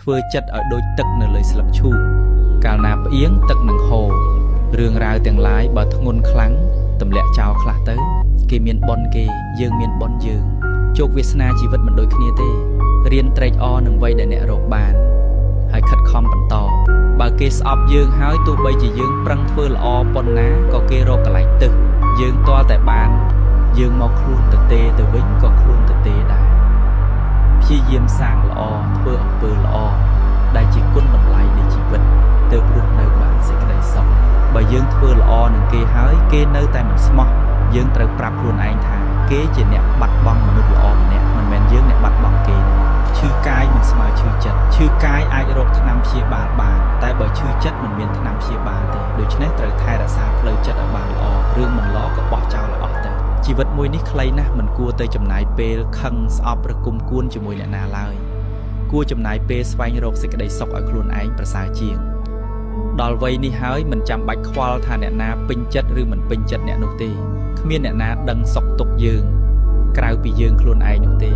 ធ្វើចិត្តឲ្យដូចទឹកនៅលើស្លឹកឈូកកាលណាផ្អៀងទឹកនឹងហូររឿងរ៉ាវទាំងឡាយបើធ្ងន់ខ្លាំងទម្លាក់ចោលខ្លះទៅគេមានប៉ុនគេយើងមានប៉ុនយើងជោគវាសនាជីវិតមិនដូចគ្នាទេរៀនត្រេកអរនឹងអ្វីដែលអ្នករកបានហើយខិតខំបន្តបើគេស្អប់យើងហើយទោះបីជាយើងប្រឹងធ្វើល្អប៉ុណ្ណាក៏គេរកកន្លែងទឹះយើងទាល់តែបានយើងមកខ្លួនទៅវិញក៏ខ្លួនទៅដែរព្យាយាមសាងល្អធ្វើអំពើល្អដែលជាគុណតម្លៃនៃជីវិតទើបរស់នៅបានសេចក្តីសុខបើយើងធ្វើល្អនឹងគេហើយគេនៅតែមិនស្មោះយើងត្រូវប្រាប់ខ្លួនឯងថាគេជាអ្នកបាត់បង់មនុស្សល្អម្នាក់មិនមែនយើងអ្នកបាត់បង់គេទេឈឺកាយមិនស្មើឈឺចិត្តឈឺកាយអាចរកថ្នាំព្យាបាលបានតែបើឈឺចិត្តមិនមានថ្នាំព្យាបាលទេដូច្នេះត្រូវថែរក្សាផ្លូវចិត្តឲ្យបានល្អរឿងមិនល្អក៏បោះចោលឲ្យអស់ទៅជីវិតមួយនេះខ្លីណាស់មិនគួរទៅចំណាយពេលខឹងស្អប់ឬគុំគួនជាមួយអ្នកណាឡើយគួរចំណាយពេលស្វែងរកសេចក្តីសុខឲ្យខ្លួនឯងប្រសើរជាងដល់វ័យនេះហើយមិនចាំបាច់ខ្វល់ថាអ្នកណាពេញចិត្តឬមិនពេញចិត្តអ្នកនោះទេគ្មានអ្នកណាដឹងសុខទុក្ខយើងក្រៅពីយើងខ្លួនឯងនោះទេ